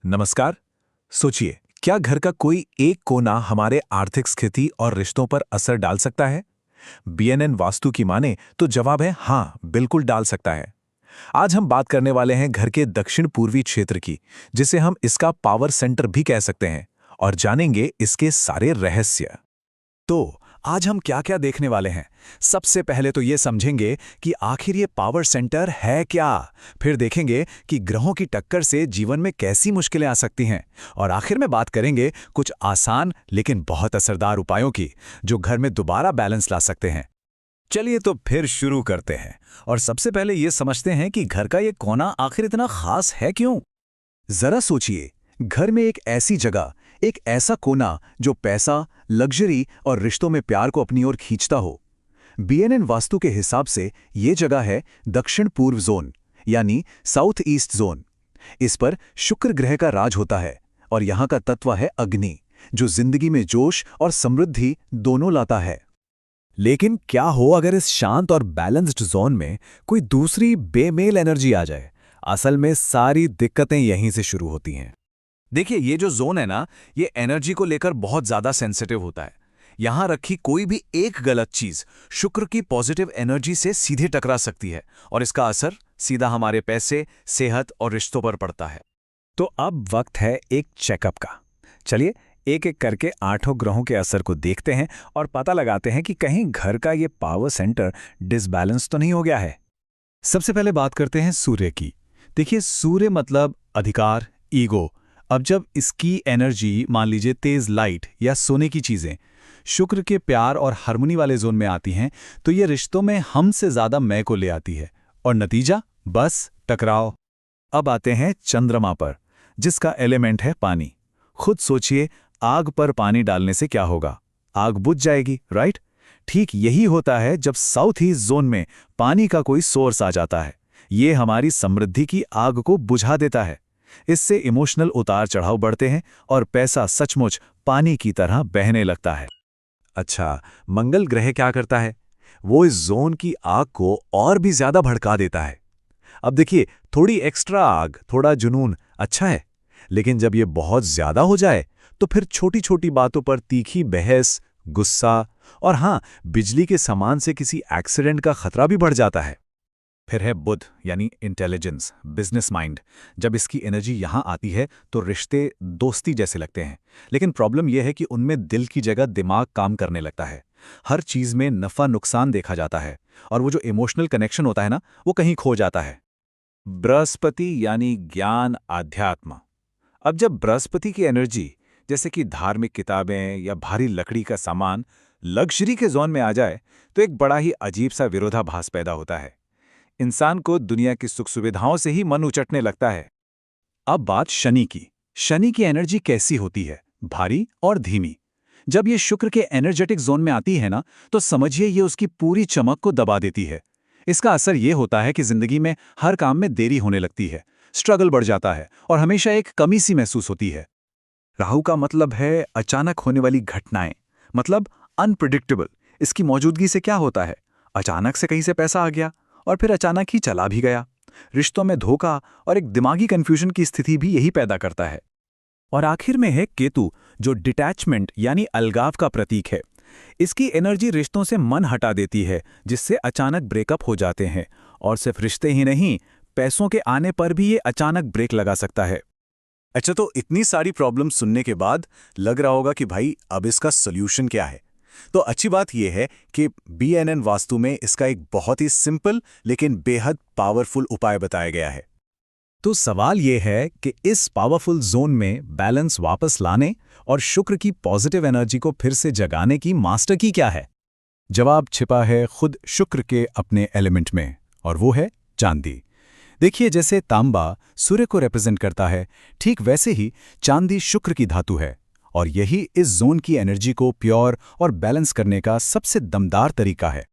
नमस्कार। सोचिए, क्या घर का कोई एक कोना हमारे आर्थिक स्थिति और रिश्तों पर असर डाल सकता है? बीएनएन वास्तु की माने तो जवाब है हाँ, बिल्कुल डाल सकता है। आज हम बात करने वाले हैं घर के दक्षिण पूर्वी क्षेत्र की, जिसे हम इसका पावर सेंटर भी कह सकते हैं, और जानेंगे इसके सारे रहस्य। तो आज हम क्या क्या देखने वाले हैं। सबसे पहले तो ये समझेंगे कि आखिर ये पावर सेंटर है क्या। फिर देखेंगे कि ग्रहों की टक्कर से जीवन में कैसी मुश्किलें आ सकती हैं। और आखिर में बात करेंगे कुछ आसान लेकिन बहुत असरदार उपायों की, जो घर में दोबारा बैलेंस ला सकते हैं। चलिए तो फिर शुरू करते हैं और सबसे पहले ये समझते हैं कि घर का ये कोना आखिर इतना खास है क्यों। जरा सोचिए, घर में एक ऐसी जगह, एक ऐसा कोना जो पैसा, लग्जरी और रिश्तों में प्यार को अपनी ओर खींचता हो। बीएनएन वास्तु के हिसाब से ये जगह है दक्षिण पूर्व जोन, यानी साउथ ईस्ट जोन। इस पर शुक्र ग्रह का राज होता है और यहाँ का तत्व है अग्नि, जो जिंदगी में जोश और समृद्धि दोनों लाता है। लेकिन क्या हो अगर इस शांत और बैलेंस्ड जोन में कोई दूसरी बेमेल एनर्जी आ जाए। असल में सारी दिक्कतें यहीं से शुरू होती हैं। देखिए, ये जो जोन है ना, ये एनर्जी को लेकर बहुत ज्यादा सेंसिटिव होता है। यहां रखी कोई भी एक गलत चीज शुक्र की पॉजिटिव एनर्जी से सीधे टकरा सकती है और इसका असर सीधा हमारे पैसे, सेहत और रिश्तों पर पड़ता है। तो अब वक्त है एक चेकअप का। चलिए एक एक करके आठों ग्रहों के असर को देखते हैं और पता लगाते हैं कि कहीं घर का ये पावर सेंटर डिसबैलेंस तो नहीं हो गया है। सबसे पहले बात करते हैं सूर्य की। देखिए, सूर्य मतलब अधिकार, ईगो। अब जब इसकी एनर्जी, मान लीजिए तेज लाइट या सोने की चीजें, शुक्र के प्यार और हार्मनी वाले जोन में आती हैं, तो ये रिश्तों में हमसे ज्यादा मैं को ले आती है और नतीजा बस टकराव। अब आते हैं चंद्रमा पर, जिसका एलिमेंट है पानी। खुद सोचिए, आग पर पानी डालने से क्या होगा? आग बुझ जाएगी, राइट? ठीक यही होता है जब साउथ ईस्ट जोन में पानी का कोई सोर्स आ जाता है। ये हमारी समृद्धि की आग को बुझा देता है। इससे इमोशनल उतार चढ़ाव बढ़ते हैं और पैसा सचमुच पानी की तरह बहने लगता है। अच्छा, मंगल ग्रह क्या करता है? वो इस जोन की आग को और भी ज्यादा भड़का देता है। अब देखिए, थोड़ी एक्स्ट्रा आग, थोड़ा जुनून अच्छा है, लेकिन जब ये बहुत ज्यादा हो जाए तो फिर छोटी छोटी बातों पर तीखी बहस, गुस्सा और हाँ, बिजली के सामान से किसी एक्सीडेंट का खतरा भी बढ़ जाता है। फिर है बुध, यानी इंटेलिजेंस, बिजनेस माइंड। जब इसकी एनर्जी यहाँ आती है तो रिश्ते दोस्ती जैसे लगते हैं, लेकिन प्रॉब्लम यह है कि उनमें दिल की जगह दिमाग काम करने लगता है। हर चीज में नफा नुकसान देखा जाता है और वो जो इमोशनल कनेक्शन होता है ना, वो कहीं खो जाता है। बृहस्पति यानी ज्ञान, आध्यात्म। अब जब बृहस्पति की एनर्जी, जैसे कि धार्मिक किताबें या भारी लकड़ी का सामान, लग्जरी के जोन में आ जाए, तो एक बड़ा ही अजीब सा विरोधाभास पैदा होता है। इंसान को दुनिया की सुख सुविधाओं से ही मन उचटने लगता है। अब बात शनि की। शनि की एनर्जी कैसी होती है? भारी और धीमी। जब ये शुक्र के एनर्जेटिक जोन में आती है ना, तो समझिए ये उसकी पूरी चमक को दबा देती है। इसका असर ये होता है कि जिंदगी में हर काम में देरी होने लगती है, स्ट्रगल बढ़ जाता है और हमेशा एक कमी सी महसूस होती है। राहु का मतलब है अचानक होने वाली घटनाएं, मतलब अनप्रिडिक्टेबल। इसकी मौजूदगी से क्या होता है? अचानक से कहीं से पैसा आ गया और फिर अचानक ही चला भी गया। रिश्तों में धोखा और एक दिमागी कंफ्यूजन की स्थिति भी यही पैदा करता है। और आखिर में है केतु, जो डिटैचमेंट यानी अलगाव का प्रतीक है। इसकी एनर्जी रिश्तों से मन हटा देती है, जिससे अचानक ब्रेकअप हो जाते हैं। और सिर्फ रिश्ते ही नहीं, पैसों के आने पर भी ये अचानक ब्रेक लगा सकता है। अच्छा, तो इतनी सारी प्रॉब्लम सुनने के बाद लग रहा होगा कि भाई अब इसका सॉल्यूशन क्या है? तो अच्छी बात यह है कि बीएनएन वास्तु में इसका एक बहुत ही सिंपल लेकिन बेहद पावरफुल उपाय बताया गया है। तो सवाल यह है कि इस पावरफुल जोन में बैलेंस वापस लाने और शुक्र की पॉजिटिव एनर्जी को फिर से जगाने की मास्टर की क्या है? जवाब छिपा है खुद शुक्र के अपने एलिमेंट में, और वो है चांदी। देखिए, जैसे तांबा सूर्य को रिप्रेजेंट करता है, ठीक वैसे ही चांदी शुक्र की धातु है, और यही इस जोन की एनर्जी को प्योर और बैलेंस करने का सबसे दमदार तरीका है।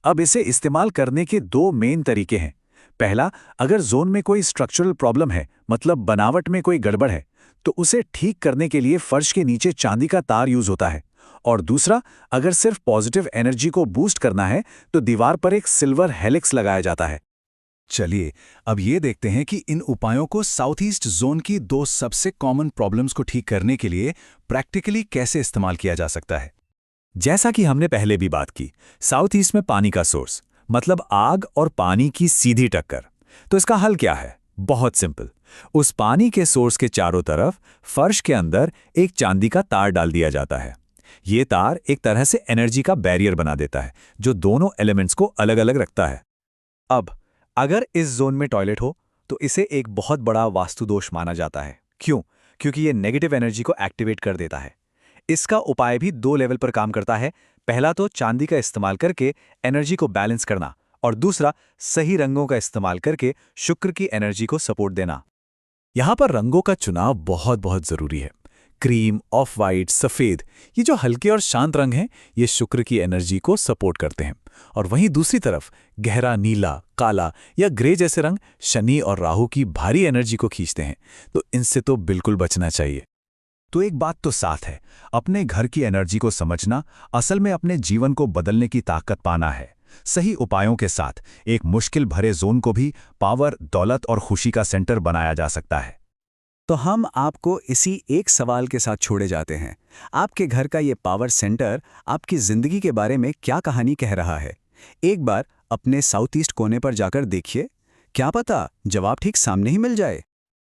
अब इसे इस्तेमाल करने के दो मेन तरीके हैं। पहला, अगर जोन में कोई स्ट्रक्चरल प्रॉब्लम है, मतलब बनावट में कोई गड़बड़ है, तो उसे ठीक करने के लिए फर्श के नीचे चांदी का तार यूज होता है। और दूसरा, अगर सिर्फ पॉजिटिव एनर्जी को बूस्ट करना है, तो दीवार पर एक सिल्वर हेलिक्स लगाया जाता है। चलिए अब ये देखते हैं कि इन उपायों को साउथ ईस्ट जोन की दो सबसे कॉमन प्रॉब्लम्स को ठीक करने के लिए प्रैक्टिकली कैसे इस्तेमाल किया जा सकता है। जैसा कि हमने पहले भी बात की, साउथ ईस्ट में पानी का सोर्स मतलब आग और पानी की सीधी टक्कर। तो इसका हल क्या है? बहुत सिंपल। उस पानी के सोर्स के चारों तरफ फर्श के अंदर एक चांदी का तार डाल दिया जाता है। ये तार एक तरह से एनर्जी का बैरियर बना देता है जो दोनों एलिमेंट्स को अलग अलग रखता है। अब अगर इस जोन में टॉयलेट हो तो इसे एक बहुत बड़ा वास्तु दोष माना जाता है। क्यों? क्योंकि ये नेगेटिव एनर्जी को एक्टिवेट कर देता है। इसका उपाय भी दो लेवल पर काम करता है। पहला तो चांदी का इस्तेमाल करके एनर्जी को बैलेंस करना, और दूसरा सही रंगों का इस्तेमाल करके शुक्र की एनर्जी को सपोर्ट देना। यहाँ पर रंगों का चुनाव बहुत बहुत जरूरी है। क्रीम, ऑफ वाइट, सफेद, ये जो हल्के और शांत रंग हैं, ये शुक्र की एनर्जी को सपोर्ट करते हैं। और वहीं दूसरी तरफ गहरा नीला, काला या ग्रे जैसे रंग शनि और राहु की भारी एनर्जी को खींचते हैं। तो इनसे तो बिल्कुल बचना चाहिए। तो एक बात तो साफ है, अपने घर की एनर्जी को समझना असल में अपने जीवन को बदलने की ताकत पाना है। सही उपायों के साथ एक मुश्किल भरे जोन को भी पावर, दौलत और खुशी का सेंटर बनाया जा सकता है। तो हम आपको इसी एक सवाल के साथ छोड़े जाते हैं। आपके घर का ये पावर सेंटर आपकी जिंदगी के बारे में क्या कहानी कह रहा है? एक बार अपने साउथ ईस्ट कोने पर जाकर देखिए, क्या पता जवाब ठीक सामने ही मिल जाए।